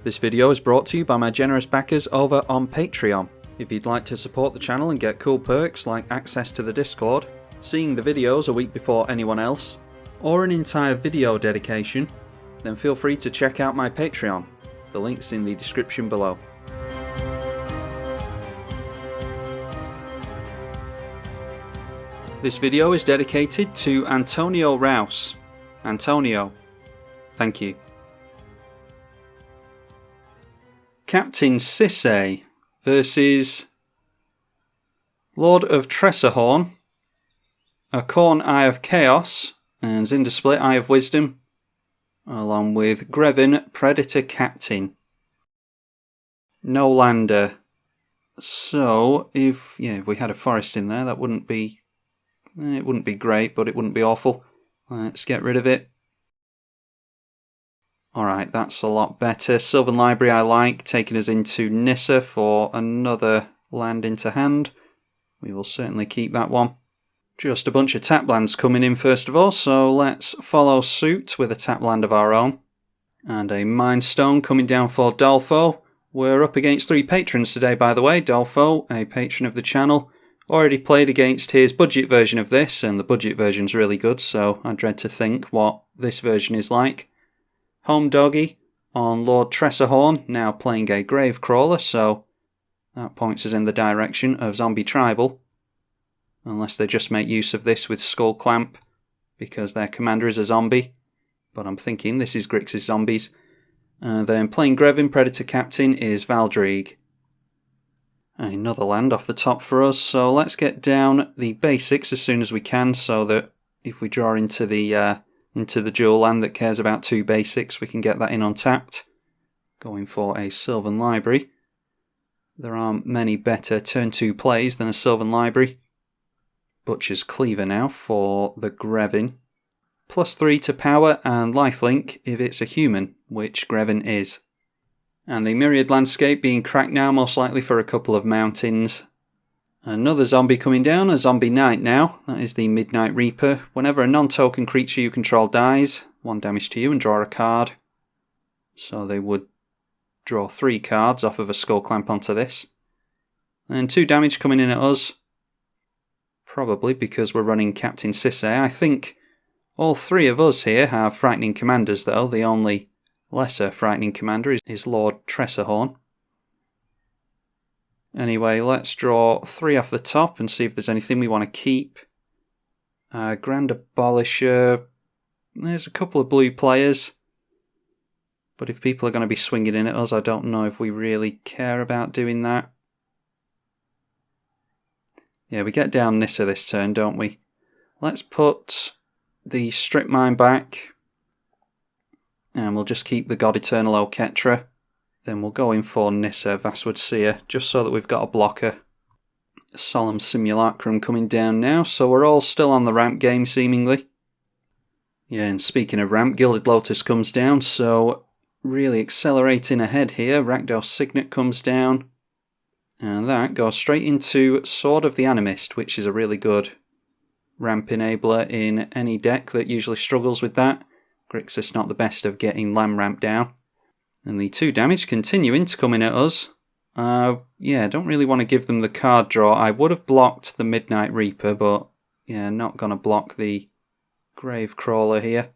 This video is brought to you by my generous backers over on Patreon. If you'd like to support the channel and get cool perks like access to the Discord, seeing the videos a week before anyone else, or an entire video dedication, then feel free to check out my Patreon. The link's in the description below. This video is dedicated to Antonio Rouse. Antonio, thank you. Captain Sisay versus Lord of Tresserhorn, Okaun Eye of Chaos, and Zndrsplt Eye of Wisdom, along with Greven Predator Captain. No lander. So if we had a forest in there, that wouldn't be great, but it wouldn't be awful. Let's get rid of it. Alright, that's a lot better. Sylvan Library I like, taking us into Nissa for another land into hand. We will certainly keep that one. Just a bunch of tap lands coming in first of all, so let's follow suit with a tap land of our own. And a Mind Stone coming down for Dolfo. We're up against 3 patrons today, by the way. Dolfo, a patron of the channel, already played against his budget version of this, and the budget version's really good, so I dread to think what this version is like. Home Doggy on Lord Tresserhorn, now playing a Gravecrawler, so that points us in the direction of Zombie Tribal. Unless they just make use of this with Skull Clamp, because their commander is a zombie. But I'm thinking this is Grixis Zombies. Then playing Greven Predator Captain is Valdrieg. Another land off the top for us, so let's get down the basics as soon as we can, so that if we draw into the dual land that cares about 2 basics, we can get that in untapped. Going for a Sylvan Library. There aren't many better turn 2 plays than a Sylvan Library. Butcher's Cleaver now for the Greven. +3 to power and lifelink if it's a human, which Greven is. And the Myriad Landscape being cracked now, most likely for a couple of mountains. Another zombie coming down, a Zombie Knight now. That is the Midnight Reaper. Whenever a non-token creature you control dies, 1 damage to you and draw a card. So they would draw 3 cards off of a Skull Clamp onto this. And 2 damage coming in at us. Probably because we're running Captain Sisay. I think all 3 of us here have Frightening Commanders though. The only lesser Frightening Commander is Lord Tresserhorn. Anyway, let's draw 3 off the top and see if there's anything we want to keep. Grand Abolisher. There's a couple of blue players. But if people are going to be swinging in at us, I don't know if we really care about doing that. Yeah, we get down Nissa this turn, don't we? Let's put the Strip Mine back. And we'll just keep the God Eternal Oketra. Then we'll go in for Nissa, Vastwood Seer, just so that we've got a blocker. Solemn Simulacrum coming down now, so we're all still on the ramp game, seemingly. Yeah, and speaking of ramp, Gilded Lotus comes down, so really accelerating ahead here. Rakdos Signet comes down. And that goes straight into Sword of the Animist, which is a really good ramp enabler in any deck that usually struggles with that. Grixis not the best of getting land ramp down. And the 2 damage continuing to come in at us. Yeah, don't really want to give them the card draw. I would have blocked the Midnight Reaper, but yeah, not going to block the Gravecrawler here.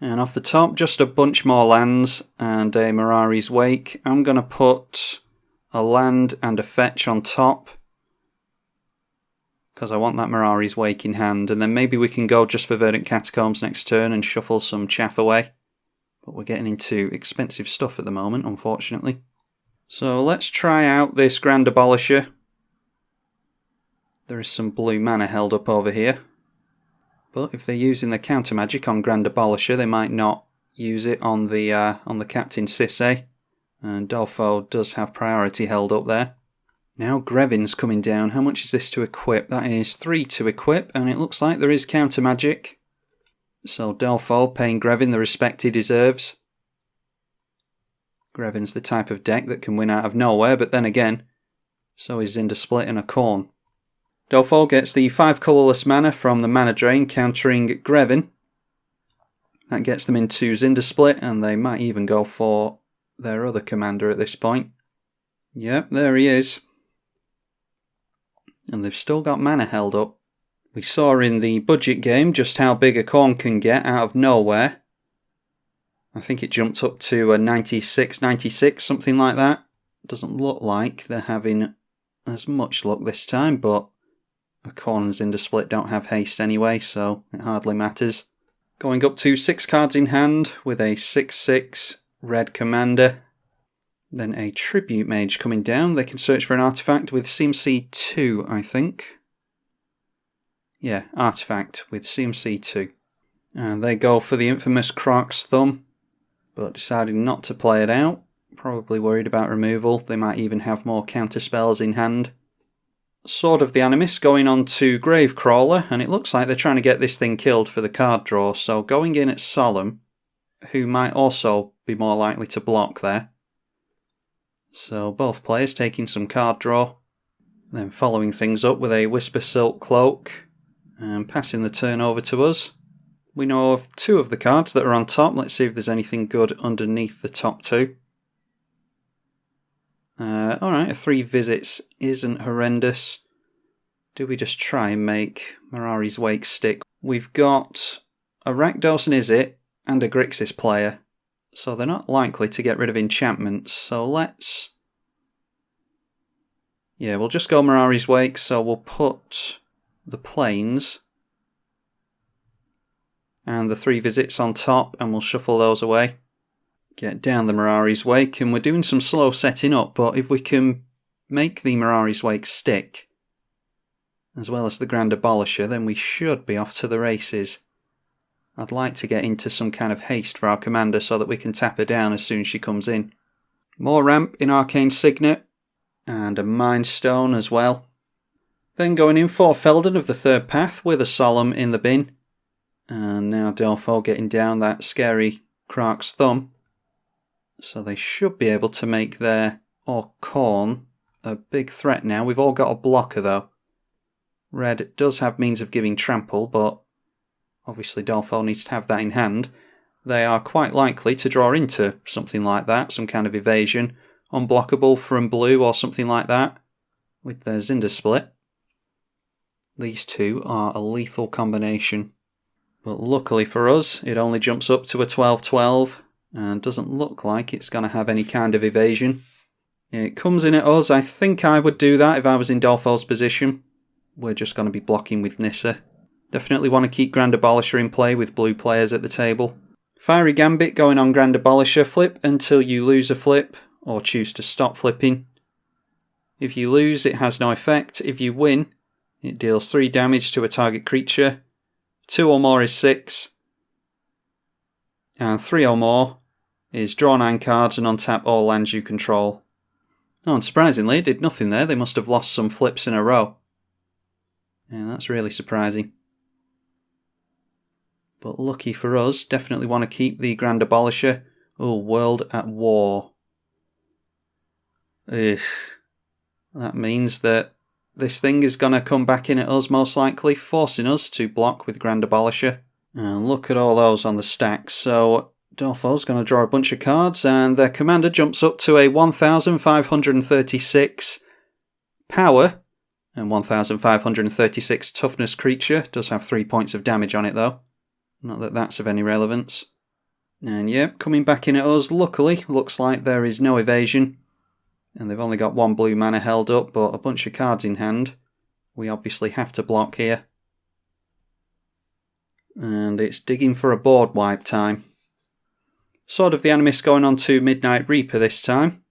And off the top, just a bunch more lands and a Mirari's Wake. I'm going to put a land and a fetch on top, because I want that Mirari's Wake in hand. And then maybe we can go just for Verdant Catacombs next turn and shuffle some chaff away. But we're getting into expensive stuff at the moment, unfortunately. So let's try out this Grand Abolisher. There is some blue mana held up over here. But if they're using the counter magic on Grand Abolisher, they might not use it on the Captain Sisay. And Dolfo does have priority held up there. Now Greven's coming down. How much is this to equip? That is 3 to equip, and it looks like there is counter magic. So Dolfo paying Greven the respect he deserves. Greven's the type of deck that can win out of nowhere, but then again, so is Zndrsplt Okaun. Dolfo gets the 5 colourless mana from the mana drain, countering Greven. That gets them into Zndrsplt, and they might even go for their other commander at this point. Yep, there he is. And they've still got mana held up. We saw in the budget game just how big Okaun can get out of nowhere. I think it jumped up to a 96, 96, something like that. Doesn't look like they're having as much luck this time, but Okaun and Zndrsplt don't have haste anyway, so it hardly matters. Going up to 6 cards in hand with a 6/6 red commander. Then a Tribute Mage coming down. They can search for an artifact with CMC 2, I think. Yeah, artifact with CMC 2. And they go for the infamous Krark's Thumb, but decided not to play it out. Probably worried about removal. They might even have more counter spells in hand. Sword of the Animus going on to Gravecrawler, and it looks like they're trying to get this thing killed for the card draw. So going in at Solemn, who might also be more likely to block there. So both players taking some card draw. Then following things up with a Whisper Silk Cloak, and passing the turn over to us. We know of 2 of the cards that are on top. Let's see if there's anything good underneath the top 2. Alright, a 3 visits isn't horrendous. Do we just try and make Mirari's Wake stick? We've got a Rakdos and Izzet and a Grixis player, so they're not likely to get rid of enchantments. So let's... yeah, we'll just go Mirari's Wake, so we'll put the Plains and the 3 visits on top, and we'll shuffle those away. Get down the Mirari's Wake, and we're doing some slow setting up, but if we can make the Mirari's Wake stick, as well as the Grand Abolisher, then we should be off to the races. I'd like to get into some kind of haste for our commander so that we can tap her down as soon as she comes in. More ramp in Arcane Signet, and a Mind Stone as well. Then going in for Felden of the Third Path with a Solemn in the bin. And now Dolfo getting down that scary Krark's Thumb. So they should be able to make their Okaun a big threat now. We've all got a blocker though. Red does have means of giving trample, but obviously Dolfo needs to have that in hand. They are quite likely to draw into something like that, some kind of evasion. Unblockable from blue or something like that with their Zndrsplt. These 2 are a lethal combination. But luckily for us, it only jumps up to a 12/12 and doesn't look like it's going to have any kind of evasion. It comes in at us. I think I would do that if I was in Dolfo's position. We're just going to be blocking with Nissa. Definitely want to keep Grand Abolisher in play with blue players at the table. Fiery Gambit going on Grand Abolisher. Flip until you lose a flip, or choose to stop flipping. If you lose, it has no effect. If you win, it deals 3 damage to a target creature. 2 or more is 6. And 3 or more is draw 9 cards and untap all lands you control. Oh, unsurprisingly, it did nothing there. They must have lost some flips in a row. Yeah, that's really surprising. But lucky for us, definitely want to keep the Grand Abolisher. Oh, World at War. Ugh. That means that this thing is going to come back in at us most likely, forcing us to block with Grand Abolisher. And look at all those on the stack. So Dolfo's going to draw a bunch of cards, and their commander jumps up to a 1,536 power and 1,536 toughness creature. Does have 3 points of damage on it though. Not that that's of any relevance. And yep, coming back in at us, luckily, looks like there is no evasion. And they've only got 1 blue mana held up, but a bunch of cards in hand. We obviously have to block here. And it's digging for a board wipe time. Sword of the Animus going on to Midnight Reaper this time.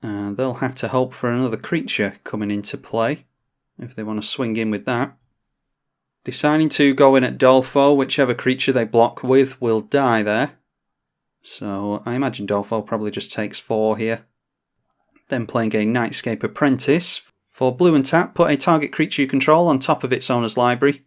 And they'll have to hope for another creature coming into play, if they want to swing in with that. Deciding to go in at Dolfo, whichever creature they block with will die there. So I imagine Dolfo probably just takes 4 here. Then playing a Nightscape Apprentice. For blue and tap, put a target creature you control on top of its owner's library.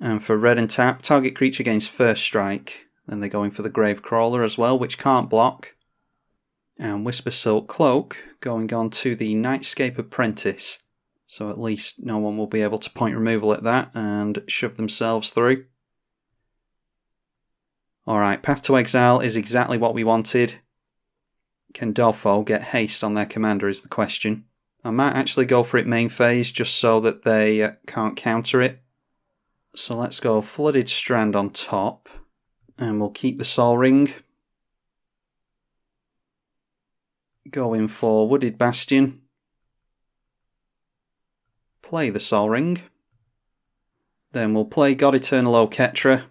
And for red and tap, target creature gains first strike. Then they're going for the Gravecrawler as well, which can't block. And Whispersilk Cloak going on to the Nightscape Apprentice. So at least no one will be able to point removal at that and shove themselves through. Alright, Path to Exile is exactly what we wanted. Can Dolfo get haste on their commander is the question. I might actually go for it main phase just so that they can't counter it. So let's go Flooded Strand on top. And we'll keep the Sol Ring. Go in for Wooded Bastion. Play the Sol Ring. Then we'll play God Eternal Oketra.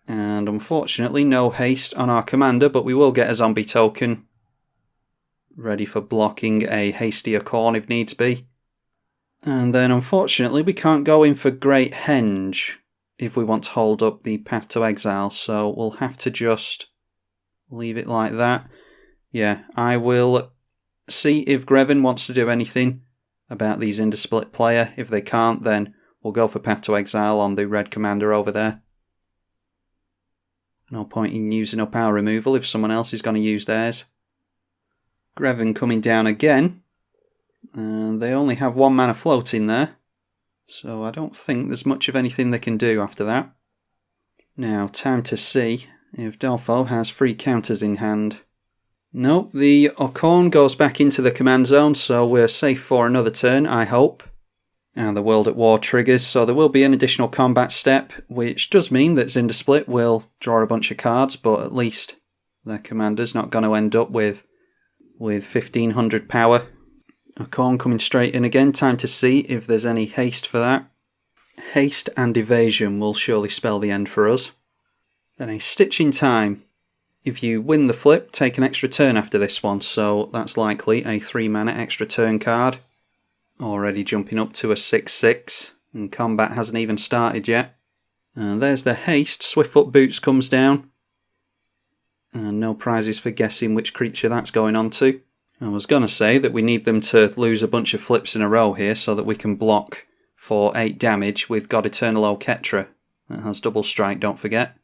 And unfortunately no haste on our commander, but we will get a zombie token. Ready for blocking a hasty Okaun if needs be. And then unfortunately we can't go in for Great Henge if we want to hold up the Path to Exile, so we'll have to just leave it like that. Yeah, I will see if Greven wants to do anything about the Zndrsplt player. If they can't, then we'll go for Path to Exile on the red commander over there. No point in using up our removal if someone else is going to use theirs. Greven coming down again. And they only have 1 mana floating there. So I don't think there's much of anything they can do after that. Now, time to see if Dolfo has 3 counters in hand. Nope, the Okaun goes back into the command zone, so we're safe for another turn, I hope. And the World at War triggers, so there will be an additional combat step, which does mean that Zndrsplt will draw a bunch of cards, but at least their commander's not going to end up with 1500 power. Okaun coming straight in again, time to see if there's any haste for that. Haste and evasion will surely spell the end for us. Then a Stitch in Time. If you win the flip, take an extra turn after this one, so that's likely a 3 mana extra turn card. Already jumping up to a 6/6, and combat hasn't even started yet. And there's the haste, Swiftfoot Boots comes down. And no prizes for guessing which creature that's going on to. I was going to say that we need them to lose a bunch of flips in a row here so that we can block for 8 damage with God Eternal Oketra. That has double strike, don't forget.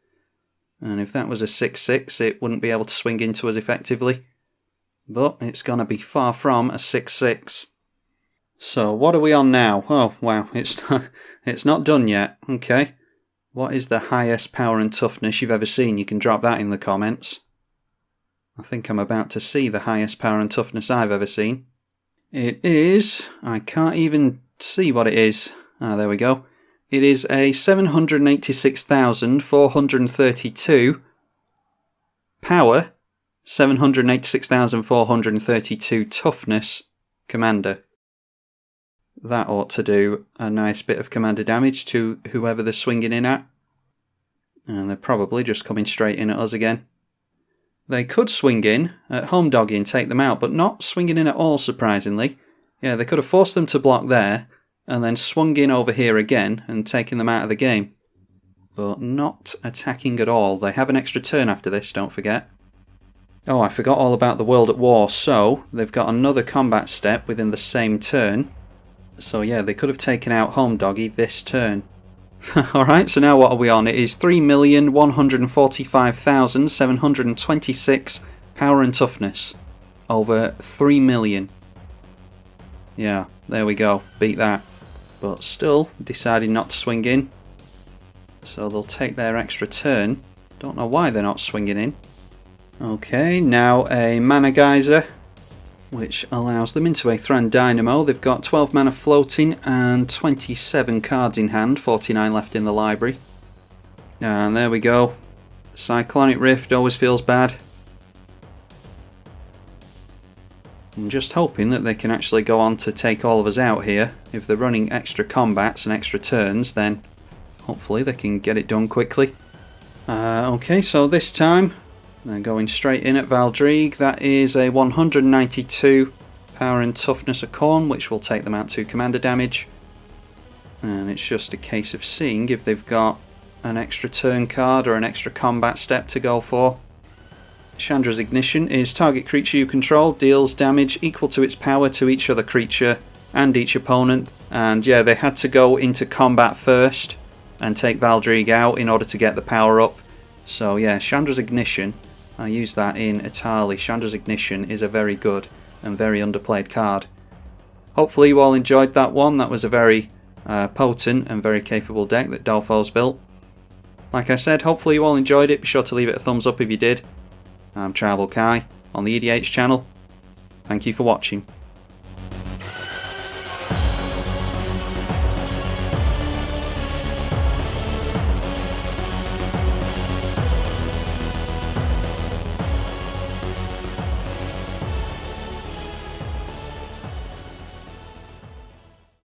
And if that was a 6/6, it wouldn't be able to swing into us effectively. But it's going to be far from a 6/6. So what are we on now? Oh wow, it's not done yet. Okay. What is the highest power and toughness you've ever seen? You can drop that in the comments. I think I'm about to see the highest power and toughness I've ever seen. It is... I can't even see what it is. Ah, there we go. It is a 786,432 power, 786,432 toughness commander. That ought to do a nice bit of commander damage to whoever they're swinging in at. And they're probably just coming straight in at us again. They could swing in at Home Doggy and take them out, but not swinging in at all, surprisingly. Yeah, they could have forced them to block there, and then swung in over here again and taken them out of the game. But not attacking at all. They have an extra turn after this, don't forget. Oh, I forgot all about the World at War, so they've got another combat step within the same turn. So yeah, they could have taken out Home Doggy this turn. Alright, so now what are we on? It is 3,145,726 power and toughness. Over 3 million. Yeah, there we go. Beat that. But still, deciding not to swing in. So they'll take their extra turn. Don't know why they're not swinging in. Okay, now a Mana Geyser, which allows them into a Thran Dynamo. They've got 12 mana floating and 27 cards in hand, 49 left in the library. And there we go. Cyclonic Rift always feels bad. I'm just hoping that they can actually go on to take all of us out here. If they're running extra combats and extra turns, then hopefully they can get it done quickly. Okay, so this time they're going straight in at Valdrieg. That is a 192 power and toughness Okaun, which will take them out to commander damage. And it's just a case of seeing if they've got an extra turn card or an extra combat step to go for. Chandra's Ignition is target creature you control deals damage equal to its power to each other creature and each opponent. And yeah, they had to go into combat first and take Valdrieg out in order to get the power up. So yeah, Chandra's Ignition, I use that in Italy. Chandra's Ignition is a very good and very underplayed card. Hopefully you all enjoyed that one. That was a very potent and very capable deck that Delpho's built. Like I said, hopefully you all enjoyed it. Be sure to leave it a thumbs up if you did. I'm tribalkai on the EDH channel. Thank you for watching.